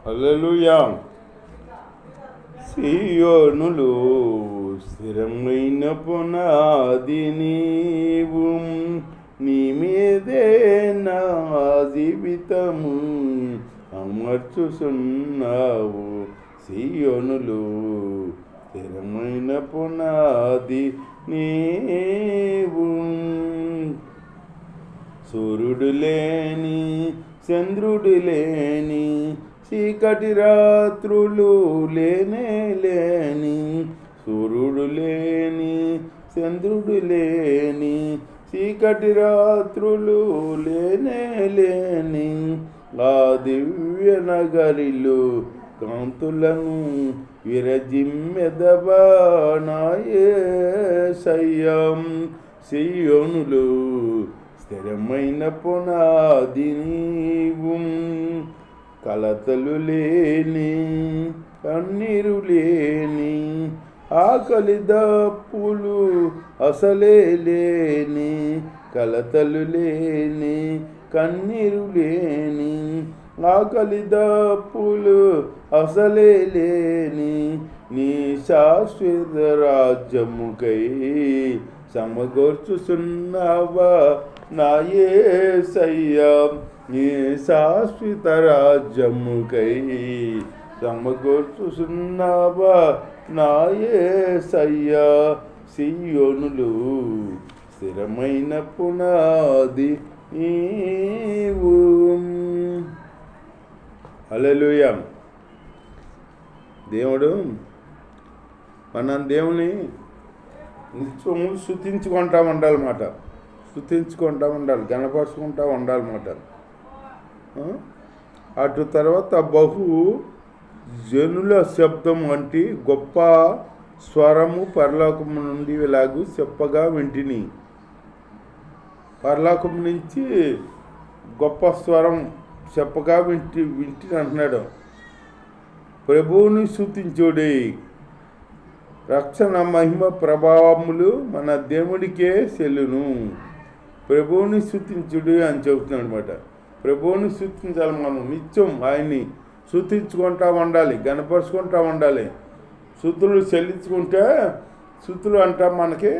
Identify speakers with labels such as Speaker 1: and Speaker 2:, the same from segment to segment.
Speaker 1: హల్లెలూయా. సీయోనులో స్థిరమైన పునాది నీవు, నీ మీదే నా జీవితము అమర్చుచున్నావు. సీయోనులో స్థిరమైన పునాది నీవు, సూర్యుడు లేని చంద్రుడు లేని చీకటి రాత్రులు లేనే లేని, సూర్యుడు లేని చంద్రుడు లేని చీకటి రాత్రులు లేనే లేని, ఆ దివ్య నగరిలో కాంతులను విరజిమ్మెదవా నా యేసయ్యా. సీయోనులో స్థిరమైన పునాది నీవు, కలతలు లేని కన్నీరు లేని ఆకలి దప్పులు అసలే లేని, కలతలు లేని కన్నీరు లేని ఆకలి దప్పులు అసలే లేని, నీ శాశ్వత రాజ్యముకై సమకూర్చుచున్నావా నా యేసయ్యా. నీ శాశ్వత రాజ్యముకై సమకూర్చుచున్నావా నా యేసయ్యా. సీయోనులో స్థిరమైన పునాది నీవు. హల్లెలూయా. దేవుడు మనం దేవుని నిత్యము స్తుతించుకుంటా ఉండాలన్నమాట. స్తుతించుకుంటా ఉండాలి, గణపరుచుకుంటా ఉండాలన్నమాట. అటు తర్వాత బహు జనుల శబ్దం వంటి గొప్ప స్వరము పరలోకము నుండి ఇలాగూ చెప్పగా వింటిని. పరలోకం నుంచి గొప్ప స్వరం చెప్పగా వింటిని అంటున్నాడు. ప్రభువుని స్తుతించుడి, రక్షణ మహిమ ప్రభావములు మన దేవుడికే చెల్లును. ప్రభువుని స్తుతించుడి అని చెబుతున్నాడు అనమాట. ప్రభువుని స్తుతించాలి మనం, నిత్యం ఆయన్ని స్తుతించుకుంటా ఉండాలి, గణపరుచుకుంటా ఉండాలి. స్తుతులు చెల్లించుకుంటే స్తుతులు అంట మనకి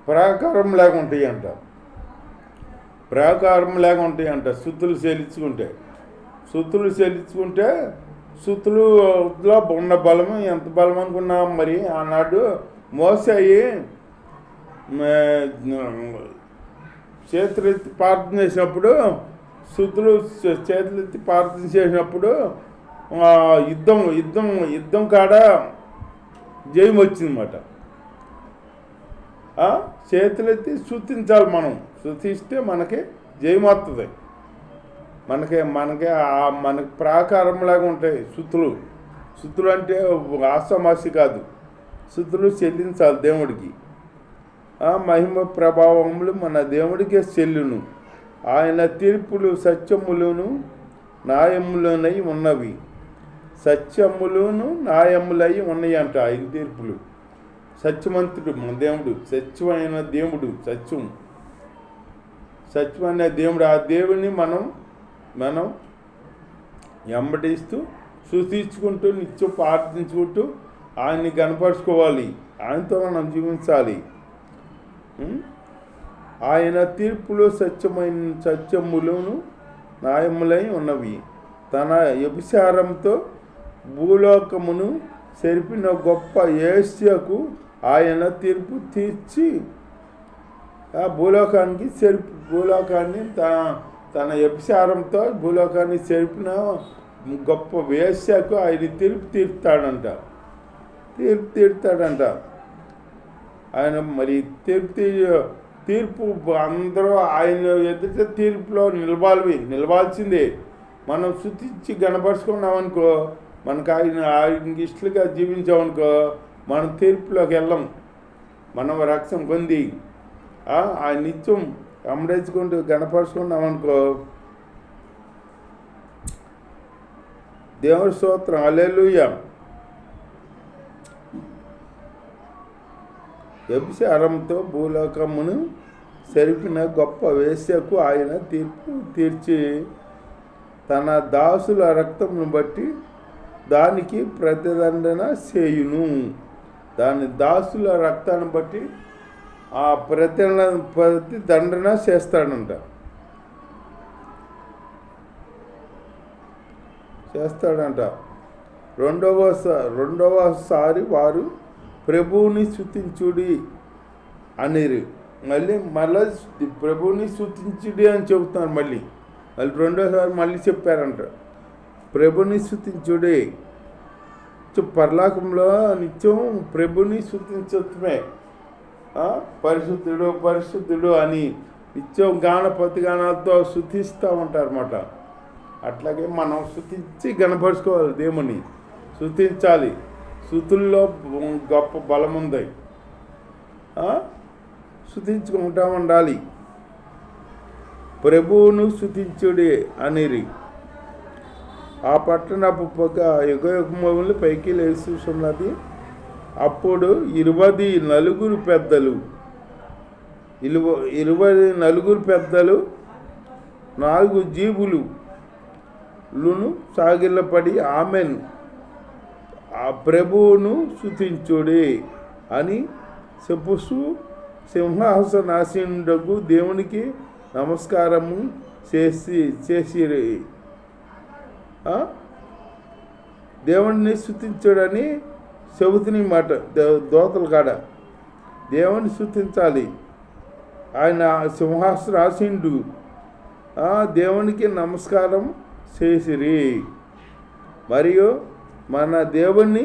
Speaker 1: ప్రాకారం లాగా ఉంటాయి అంట, ప్రాకారం లాగా ఉంటాయి అంట. స్తుతులు చెల్లించుకుంటే స్తుతులులో ఉన్న బలము ఎంత బలం అనుకున్నా. మరి ఆనాడు మోసే అయ్యి చేతులెత్తి ప్రార్థన చేసినప్పుడు, స్తుతులు చేతులెత్తి ప్రార్థన చేసినప్పుడు యుద్ధం కాడ జయం వచ్చిందన్నమాట. చేతులెత్తి స్తుతించాలి మనం, స్తుతిస్తే మనకి జయం వస్తుంది. మనకి ప్రాకారంలాగా ఉంటాయి స్తుతులు అంటే ఆసమాసి కాదు. స్తుతులు చెల్లించాలి దేవుడికి. మహిమ ప్రభావములు మన దేవుడికే చెల్లును. ఆయన తీర్పులు సత్యములను న్యాయములనై ఉన్నవి. సత్యములను న్యాయములై ఉన్నాయి అంట ఆయన తీర్పులు. సత్యవంతుడు మన దేవుడు, సత్యమైన దేవుడు, సత్యమైన దేవుడు. ఆ దేవుని మనం వెంబడిస్తూ స్తుతించుకుంటూ నిత్యం ప్రార్థించుకుంటూ ఆయన్ని కనపరుచుకోవాలి, ఆయనతో మనం జీవించాలి. ఆయన తీర్పులో సత్యములను న్యాయములై ఉన్నవి. తన వ్యభిచారంతో భూలోకమును చెరిపిన గొప్ప యేష్యకు ఆయన తీర్పు తీర్చి ఆ భూలోకాన్ని తన వ్యభిచారంతో భూలోకాన్ని చెరిపిన గొప్ప వేశ్యకు ఆయన తీర్పు తీరుతాడంట. ఆయన మరి తీర్పు అందరూ ఆయన ఎదుట తీర్పులో నిలవాల్సిందే. మనం స్తుతించి గణపరుచుకున్నామనుకో, మనకు ఆయనకి ఇష్టలుగా జీవించామనుకో, మనం తీర్పులోకి వెళ్ళం. మనం రక్షణ పొంది ఆయన నిత్యం అమరేసుకుంటూ గణపరుచుకున్నామనుకో, దేవుడి స్తోత్రం. హల్లెలూయా. వ్యభిచారంతో భూలోకమును చెరిపిన గొప్ప వేశ్యకు ఆయన తీర్పు తీర్చి తన దాసుల రక్తమును బట్టి దానికి ప్రతిదండన చేయును. దాని దాసుల రక్తాన్ని బట్టి ఆ ప్రతిదండన చేస్తాడంట. రెండవసారి వారు ప్రభువుని స్తుతించుడి అనిరి. మళ్ళీ ప్రభువుని స్తుతించుడి అని చెబుతున్నారు. మళ్ళీ రెండోసారి మళ్ళీ చెప్పారంట, ప్రభుని స్తుతించుడి. పరలోకంలో నిత్యం ప్రభుని స్తుతించడమే. పరిశుద్ధుడు పరిశుద్ధుడు అని నిత్యం ప్రతిగానాలతో స్తుతిస్తూ ఉంటారు అన్నమాట. అట్లాగే మనం స్తుతించి గణపరుచుకోవాలి, దేవుని స్తుతించాలి. స్తుతుల్లో గొప్ప బలం ఉంది. స్తుతించుకుంటూ ఉండాలి. ప్రభువును స్తుతించుడి అనిరి. ఆ పట్టణపు పొగ యుగయుగములు పైకి లేస్తున్నది. అప్పుడు 24 పెద్దలు 4 జీవులును సాగిలపడి ఆమెను ఆ ప్రభువును స్తుతించుడి అని చెప్పుచు సింహాసనాసీనుడకు దేవునికి నమస్కారము చేసిరి. దేవుణ్ణి స్తుతించుడని చెబుతున్న మాట దోతల కాడ. దేవుని స్తుతించాలి. ఆయన సింహాసనాసీనుడు. దేవునికి నమస్కారం చేసిరి. మరియు మన దేవుని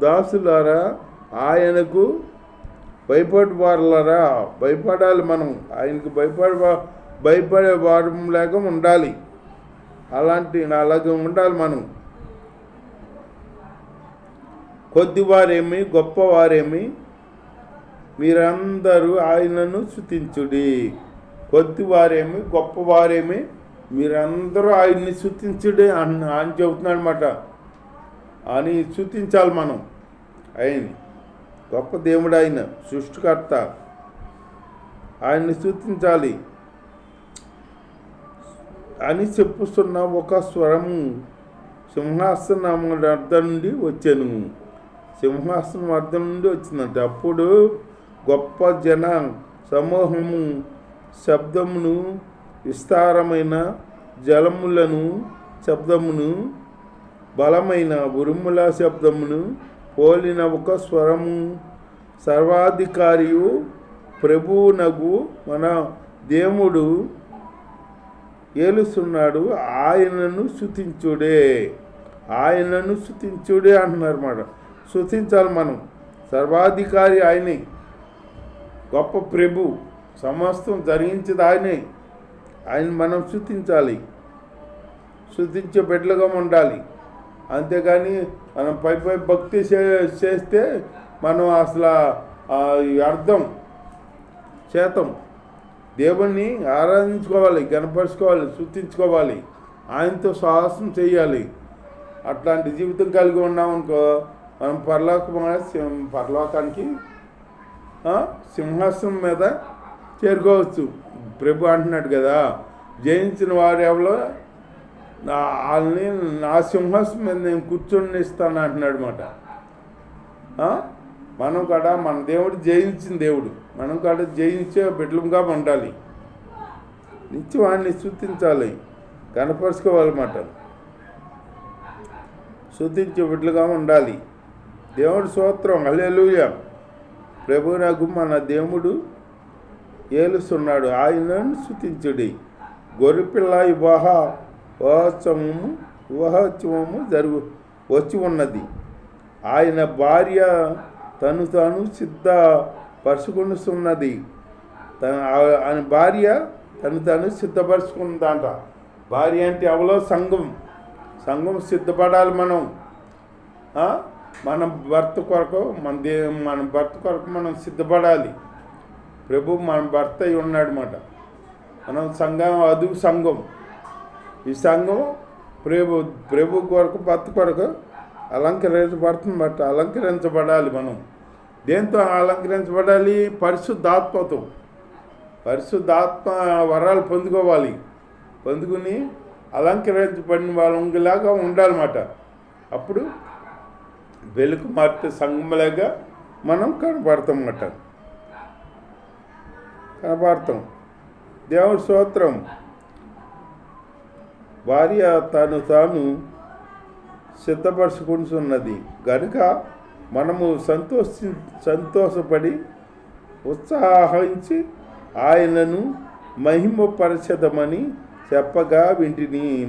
Speaker 1: దాసులారా, ఆయనకు భయపడేవారులారా, భయపడాలి. మనం ఆయనకు భయపడే వారం లేక ఉండాలి. అలాగే ఉండాలి మనం. కొద్దివారేమి గొప్పవారేమి మీరందరూ ఆయనను స్తుతించుడి. కొద్దివారేమి గొప్పవారేమి మీరందరూ ఆయన్ని స్తుతించుడి అని చెబుతున్నాడు అన్నమాట. అని స్తుతించాలి మనం. ఆయన్ని గొప్ప దేవుడు, ఆయన సృష్టికర్త. ఆయన్ని స్తుతించాలి అని చెప్పుస్తున్న ఒక స్వరము సింహాసనం అర్థం నుండి వచ్చాను. సింహాసనం అర్థం నుండి వచ్చిందంటే అప్పుడు గొప్ప జన సమూహము శబ్దమును, విస్తారమైన జలములను శబ్దమును, బలమైన ఉరుముల శబ్దమును పోలిన ఒక స్వరము, సర్వాధికారియు ప్రభువునగు మన దేవుడు ఏలుస్తున్నాడు, ఆయనను స్తుతించుడే అంటున్నారు మాట. స్తుతించాలి మనం. సర్వాధికారి ఆయనే, గొప్ప ప్రభు, సమస్తం జరిగించేది ఆయనే. ఆయన మనం స్తుతించాలి. స్తుతించే బిడ్డలుగా ఉండాలి. అంతేగాని మనం పై భక్తి చేస్తే మనం అసలు అర్థం చేతం. దేవుణ్ణి ఆరాధించుకోవాలి, గణపరుచుకోవాలి, స్తుతించుకోవాలి, ఆయనతో సాహసం చేయాలి. అట్లాంటి జీవితం కలిగి ఉన్నామనుకో మనం పరలోకానికి సింహాసనం మీద చేరుకోవచ్చు. ప్రభు అంటున్నాడు కదా, జయించిన వారు ఎవరో వాళ్ళని నా సింహాసనం మీద నేను కూర్చొని ఇస్తాను అంటున్నాడు అన్నమాట. మనం కూడా మన దేవుడు జయించిన దేవుడు, మనం కూడా జయించే బిడ్డలుగా ఉండాలి. నిత్యం వాడిని స్తుతించాలి, కనపరుచుకోవాలన్నమాట. స్తుతించే బిడ్డలుగా ఉండాలి. దేవుడు స్తోత్రం, హల్లెలూయా. ప్రభువునకు మన దేవుడు ఏలుస్తున్నాడు, ఆయనను స్తుతించుడి. గొర్రెపిల్ల వివాహోత్సవము వచ్చి ఉన్నది. ఆయన భార్య తాను సిద్ధపరుచుకున్నది. ఆయన భార్య తాను సిద్ధపరుచుకుందంట. భార్య అంటే ఎవరో సంఘం సిద్ధపడాలి. మన భర్త కొరకు మనం సిద్ధపడాలి. ప్రభు మన భర్త అయి ఉన్నాడు అన్నమాట. మనం సంఘం ఈ సంఘం ప్రభు కొరకు, భర్త కొరకు అలంకరించబడాలి. మనం దేంతో అలంకరించబడాలి? పరిశుద్ధాత్మ వరాలు పొందుకోవాలి. పొందుకుని అలంకరించబడిన వాళ్ళలాగా ఉండాలన్నమాట. అప్పుడు వెలుగు మార్పు సంఘంలాగా మనం కనపడతాం. దేవుడి స్తోత్రం. భార్య తాను సిద్ధపరచుకుంటున్నది కనుక మనము సంతోషపడి ఉత్సాహించి ఆయనను మహిమపరచదమని చెప్పగా వింటిని.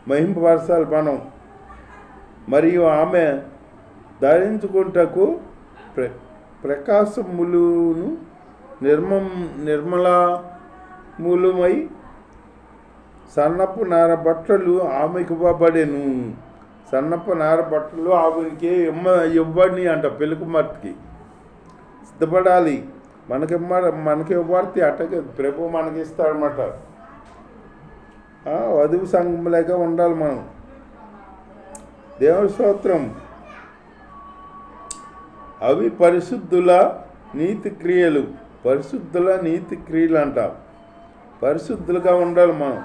Speaker 1: మహిమపరచాలి మనం. మరియు ఆమె ధరించుకుంటకు ప్రకాశములును నిర్మలములమై సన్నపు నార బట్టలు ఆమెకు ఇవ్వబడెను. సన్నపు నార బట్టలు ఆమెకి ఇవ్వని అంట. పెళ్ళికుమార్తెకి సిద్ధపడాలి. మనకి ఇవ్వబడితే అట్టగా ప్రభు మనకి ఇస్తాడనమాట. వధువు సంఘంలాగ ఉండాలి మనం. దేవుని స్తోత్రం. అవి పరిశుద్ధుల నీతి క్రియలు అంట. పరిశుద్ధులుగా ఉండాలి మనం.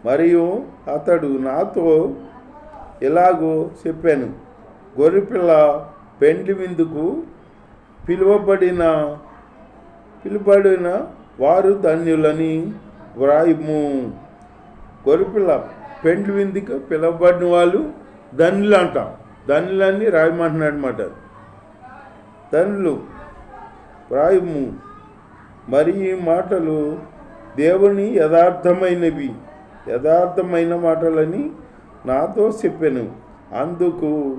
Speaker 1: మరియు అతడు నాతో ఇలాగో చెప్పాను, గొర్రెపిల్ల పెండ్లి విందుకు పిలువబడిన వారు ధన్యులని వ్రాయుము. గొర్రెపిల్ల పెండ్లి విందుకు పిలువబడిన వాళ్ళు ధన్యులు అంట. ధన్యులని రాయమంటున్నాడు అన్నమాట. ధన్యులు వ్రాయుము. మరి ఈ మాటలు దేవుని యథార్థమైన మాటలని నాతో చెప్పాను. అందుకు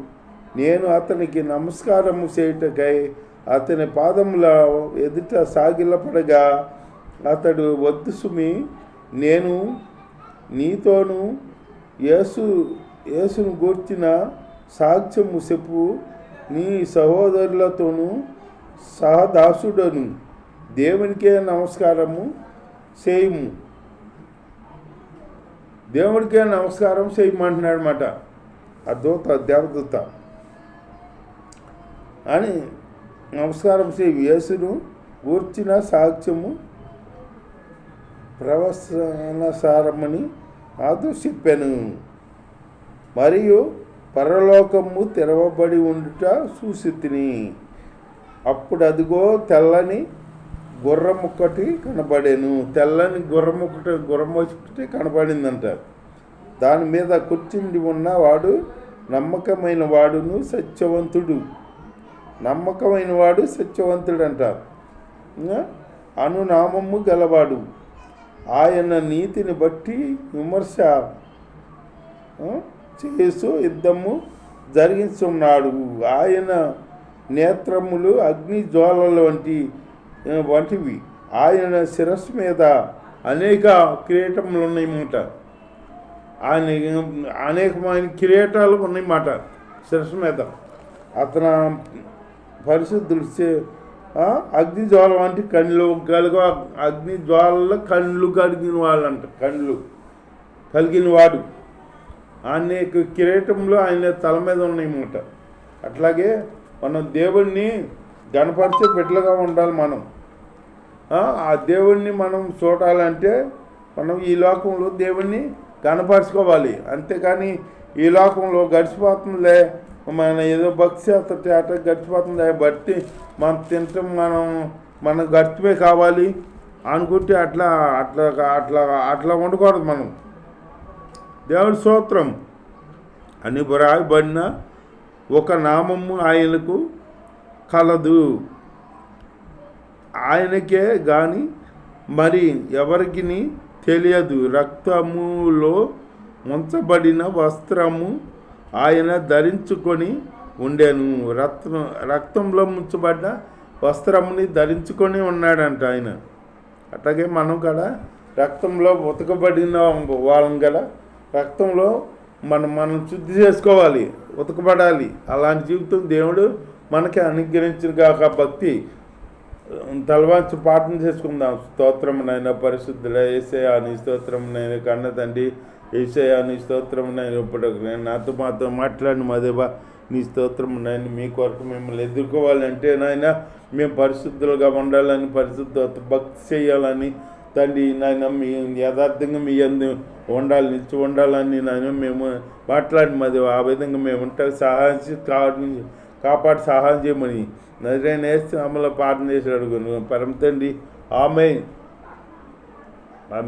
Speaker 1: నేను అతనికి నమస్కారము చేయుటకై అతని పాదముల ఎదుట సాగిలపడగా అతడు, వద్దు సుమి, నేను నీతోనూ యేసును గూర్చిన సాక్ష్యము చెప్పు, నీ సహోదరులతోనూ సహదాసుడను. దేవునికే నమస్కారము చేయము. దేవుడికే నమస్కారం చేయమంటున్నాడు అన్నమాట. ఆ దేవదూత అని నమస్కారం చేయి. యేసును గూర్చిన సాక్ష్యము ప్రవచనసారమని నాతో చెప్పాను. మరియు పరలోకము తెరవబడి ఉండుట చూసితిని. అప్పుడు అదిగో తెల్లని గుర్రం ఒకటి కనబడేను. తెల్లని గుర్రం ఒకటి కనబడిందంట. దాని మీద కూర్చుండి ఉన్నవాడు నమ్మకమైన వాడును సత్యవంతుడు అంట. అనునామము గలవాడు. ఆయన నీతిని బట్టి విమర్శ చేసు యుద్ధము జరిగిస్తున్నాడు. ఆయన నేత్రములు అగ్ని జ్వాలల వంటివి. ఆయన శిరస్సు మీద అనేక కిరీటములు ఉన్నాయన్నమాట. ఆయన అనేకమైన కిరీటాలు ఉన్నాయన్నమాట శిరస్సు మీద. అతను పరిశుద్ధులు. అగ్ని జ్వాల వంటి కళ్ళు అగ్ని జ్వాలలో కళ్ళు కలిగిన వాడు. అనేక కిరీటంలో ఆయన తల మీద ఉన్నాయన్నమాట. అట్లాగే మనం దేవుణ్ణి గణపరిచే బిడ్డలుగా ఉండాలి. మనం ఆ దేవుణ్ణి మనం చూడాలంటే మనం ఈ లోకంలో దేవుణ్ణి గణపరుచుకోవాలి. అంతేకాని ఈ లోకంలో గడిచిపోతుందిలే, మన ఏదో భక్తి అట గడిచిపోతుంది బట్టి మనం తింటాం, మన గడిచిపోయి కావాలి అనుకుంటే అట్లా ఉండకూడదు. మనం దేవుడి స్తోత్రం. అని రాయబడిన ఒక నామము ఆయనకు కలదు, ఆయనకే గాని మరి ఎవరికి తెలియదు. రక్తములో ముంచబడిన వస్త్రము ఆయన ధరించుకొని ఉండెను. రక్తంలో ముంచబడ్డ వస్త్రముని ధరించుకొని ఉన్నాడంట ఆయన. అట్లాగే మనం కూడా రక్తంలో ఉతకబడిన వాళ్ళం కదా. రక్తంలో మనం శుద్ధి చేసుకోవాలి, ఉతకబడాలి. అలాంటి జీవితం దేవుడు మనకి అనుగ్రహించిన కాక భక్తి తలవాంచి పాఠం చేసుకుందాం. స్తోత్రమునైనా పరిశుద్ధుల యేసయ్యా నీ స్తోత్రమునైనా కన్న తండ్రి యేసయ్యా నీ స్తోత్రమునైనా ఇప్పుడు నేను మాతో మాట్లాడిన మదేవా నీ స్తోత్రమునైనా మీ కొరకు మిమ్మల్ని ఎదుర్కోవాలంటే నాయన మేము పరిశుద్ధులుగా ఉండాలని, పరిశుద్ధ భక్తి చేయాలని తండ్రి నాయన మీ యథార్థంగా మీ అందు ఉండాలి, నిలిచి ఉండాలని నాయన మేము మాట్లాడి మరి ఆ విధంగా మేము ఉంటాం. సహాయం కాపాడి సహాయం చేయమని నజరేయుడైన యేసు నామములో ప్రార్థన చేసి అడుగును పరమ తండ్రి. ఆమేన్.